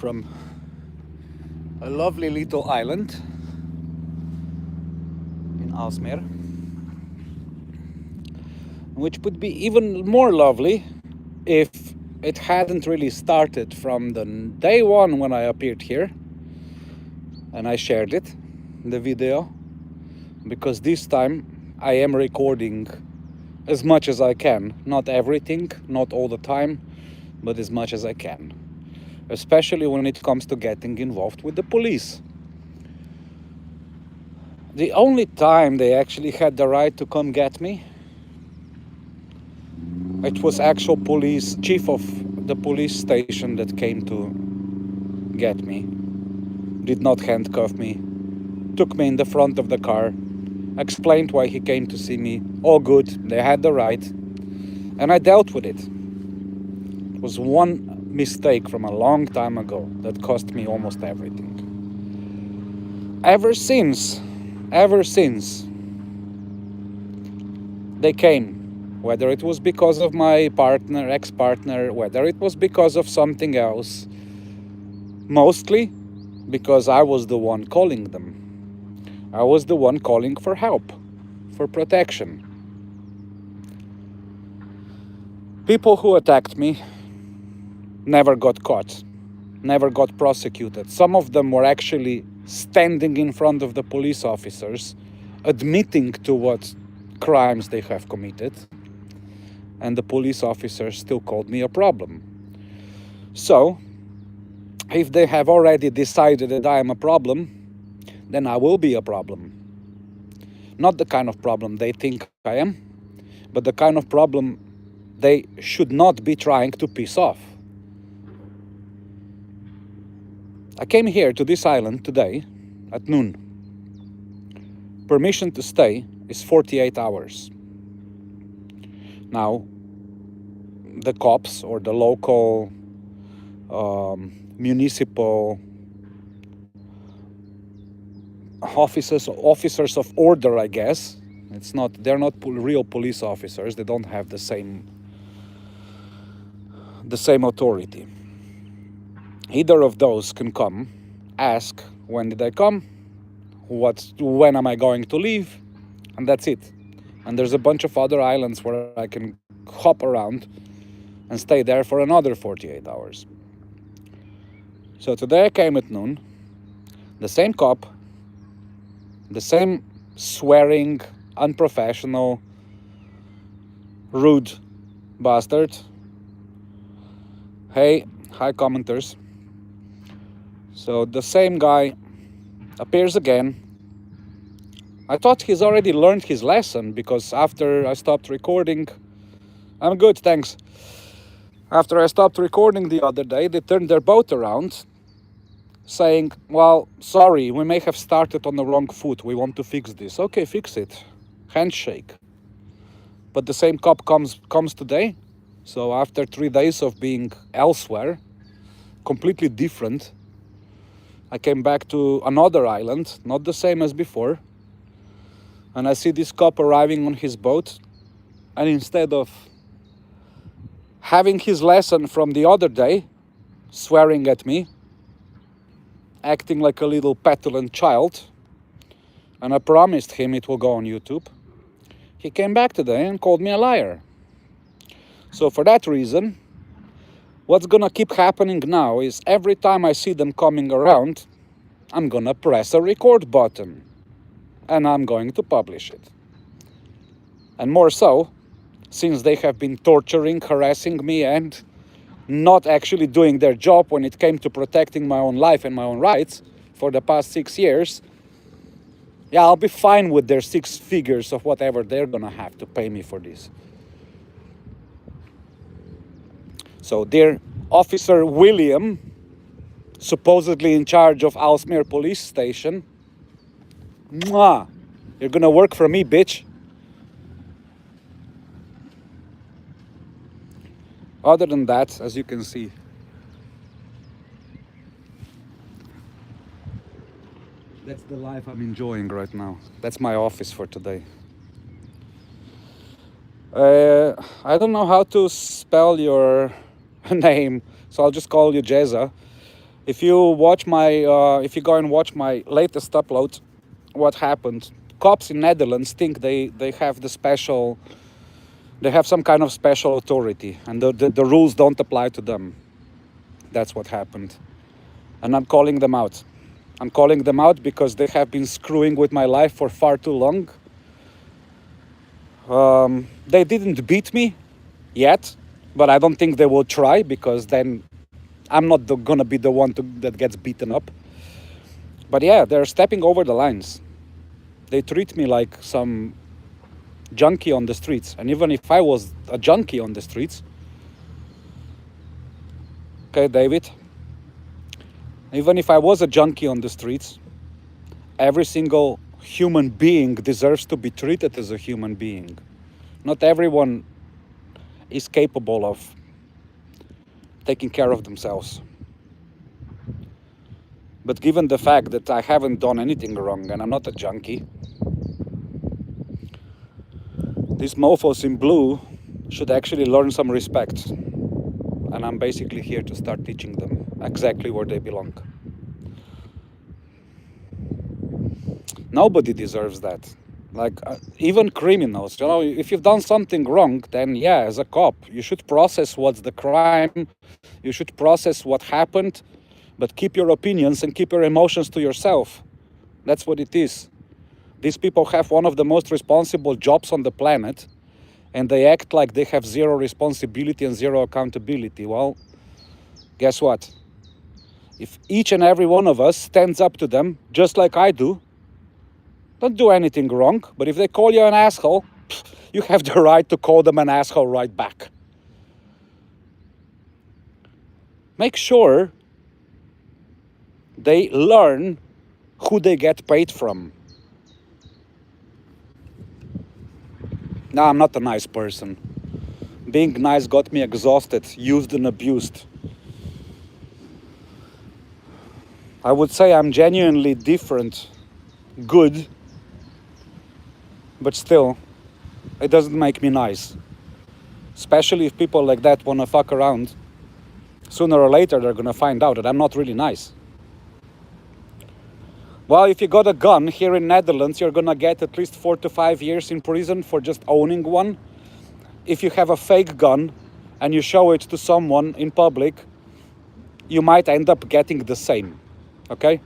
from a lovely little island in Aalsmeer, which would be even more lovely if it hadn't really started from the day one when I appeared here and I shared it, the video, because this time I am recording as much as I can. Not everything, not all the time, but as much as I can. Especially when it comes to getting involved with the police. The only time they actually had the right to come get me, it was actual police, chief of the police station that came to get me. Did not handcuff me, took me in the front of the car, explained why he came to see me. All good, they had the right, and I dealt with it. It was one mistake from a long time ago that cost me almost everything. Ever since they came, whether it was because of my partner, ex-partner, whether it was because of something else, mostly because I was the one calling them. I was the one calling for help, for protection. People who attacked me never got caught, never got prosecuted. Some of them were actually standing in front of the police officers, admitting to what crimes they have committed, and the police officers still called me a problem. So, if they have already decided that I am a problem, then I will be a problem. Not the kind of problem they think I am, but the kind of problem they should not be trying to piss off. I came here to this island today at noon. Permission to stay is 48 hours. Now, the cops or the local municipal officers of order, I guess. They're not real police officers. They don't have the same authority. Either of those can come, ask when did I come, when am I going to leave, and that's it. And there's a bunch of other islands where I can hop around and stay there for another 48 hours. So today I came at noon, the same cop, the same swearing, unprofessional, rude bastard. Hey, hi commenters. So the same guy appears again. I thought he's already learned his lesson because after I stopped recording, I'm good, thanks. After I stopped recording the other day, they turned their boat around saying, well, sorry, we may have started on the wrong foot. We want to fix this. Okay, fix it. Handshake. But the same cop comes today. So after 3 days of being elsewhere, completely different, I came back to another island, not the same as before. And I see this cop arriving on his boat. And instead of having his lesson from the other day, swearing at me, acting like a little petulant child, and I promised him it will go on YouTube, he came back today and called me a liar. So for that reason, what's gonna keep happening now is every time I see them coming around, I'm gonna press a record button and I'm going to publish it. And more so, since they have been torturing, harassing me and not actually doing their job when it came to protecting my own life and my own rights for the past 6 years, yeah, I'll be fine with their 6 figures of whatever they're gonna have to pay me for this. So, dear Officer William, supposedly in charge of Aalsmeer police station, mwah, you're gonna work for me, bitch. Other than that, as you can see, that's the life I'm enjoying right now. That's my office for today. I don't know how to spell your name, so I'll just call you Jeza. If you watch my, if you go and watch my latest upload, what happened? Cops in Netherlands think they have the special, they have some kind of special authority, and the rules don't apply to them. That's what happened, and I'm calling them out. I'm calling them out because they have been screwing with my life for far too long. They didn't beat me yet, but I don't think they will try, because then I'm not gonna be the one that gets beaten up. But yeah, they're stepping over the lines. They treat me like some junkie on the streets. And even if I was a junkie on the streets, okay, David, even if I was a junkie on the streets, every single human being deserves to be treated as a human being. Not everyone is capable of taking care of themselves. But given the fact that I haven't done anything wrong and I'm not a junkie, these mofos in blue should actually learn some respect. And I'm basically here to start teaching them exactly where they belong. Nobody deserves that. Like, even criminals, you know, if you've done something wrong, then yeah, as a cop, you should process what's the crime, you should process what happened, but keep your opinions and keep your emotions to yourself. That's what it is. These people have one of the most responsible jobs on the planet, and they act like they have zero responsibility and zero accountability. Well, guess what? If each and every one of us stands up to them, just like I do, don't do anything wrong, but if they call you an asshole, you have the right to call them an asshole right back. Make sure they learn who they get paid from. Now, I'm not a nice person. Being nice got me exhausted, used and abused. I would say I'm genuinely different, good, but still, it doesn't make me nice. Especially if people like that want to fuck around. Sooner or later, they're gonna find out that I'm not really nice. Well, if you got a gun here in Netherlands, you're gonna get at least 4 to 5 years in prison for just owning one. If you have a fake gun and you show it to someone in public, you might end up getting the same, okay?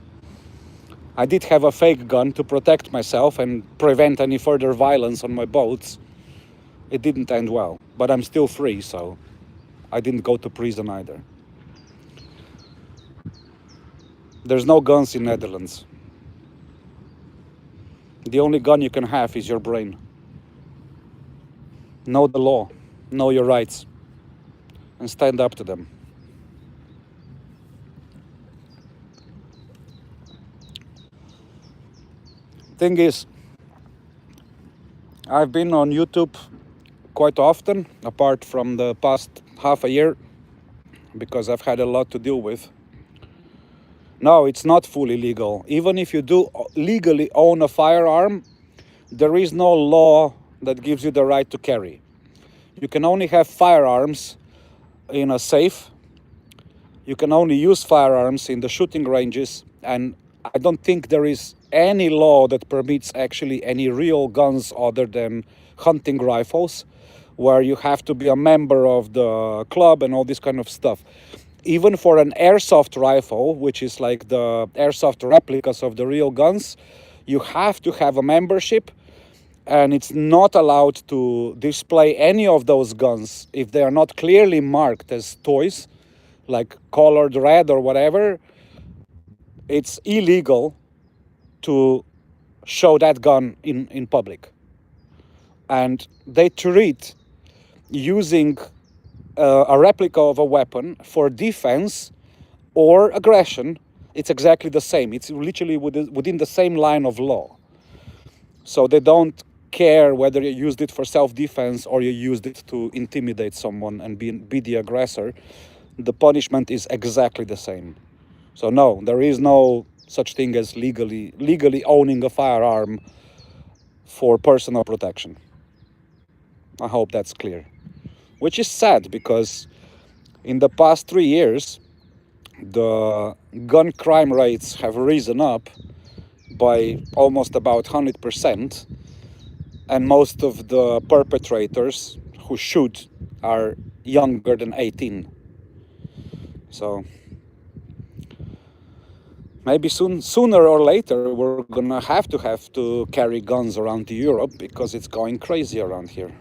I did have a fake gun to protect myself and prevent any further violence on my boats. It didn't end well, but I'm still free, so I didn't go to prison either. There's no guns in Netherlands. The only gun you can have is your brain. Know the law, know your rights, and stand up to them. Thing is, I've been on YouTube quite often, apart from the past half a year, because I've had a lot to deal with. No, it's not fully legal. Even if you do legally own a firearm, there is no law that gives you the right to carry. You can only have firearms in a safe. You can only use firearms in the shooting ranges, and I don't think there is any law that permits actually any real guns other than hunting rifles, where you have to be a member of the club and all this kind of stuff. Even for an airsoft rifle, which is like the airsoft replicas of the real guns, you have to have a membership, and it's not allowed to display any of those guns if they are not clearly marked as toys, like colored red or whatever. It's illegal to show that gun in public. And they treat using a replica of a weapon for defense or aggression, it's exactly the same. It's literally within the same line of law. So they don't care whether you used it for self-defense or you used it to intimidate someone and be the aggressor. The punishment is exactly the same. So no, there is no such thing as legally owning a firearm for personal protection. I hope that's clear. Which is sad, because in the past 3 years, the gun crime rates have risen up by almost about 100%, and most of the perpetrators who shoot are younger than 18. So maybe sooner or later, we're gonna have to carry guns around to Europe because it's going crazy around here.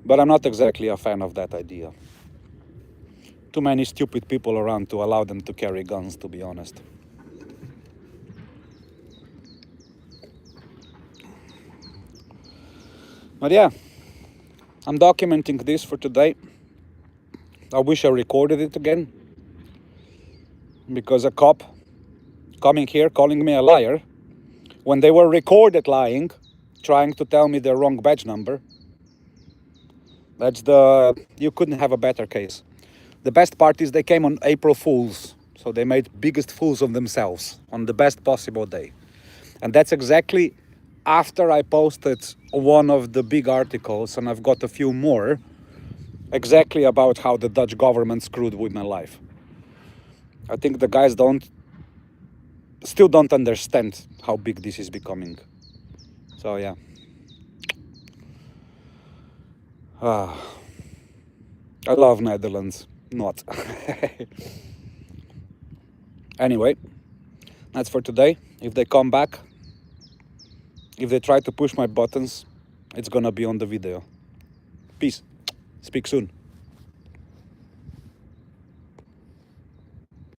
But I'm not exactly a fan of that idea. Too many stupid people around to allow them to carry guns, to be honest. But yeah, I'm documenting this for today. I wish I recorded it again, because a cop coming here calling me a liar when they were recorded lying, trying to tell me the wrong badge number. You couldn't have a better case. The best part is they came on April Fools, so they made biggest fools of themselves on the best possible day. And that's exactly after I posted one of the big articles, and I've got a few more, exactly about how the Dutch government screwed with my life. I think the guys still don't understand how big this is becoming. So yeah. I love Netherlands. Not. Anyway, that's for today. If they come back, if they try to push my buttons, it's gonna be on the video. Peace. Speak soon.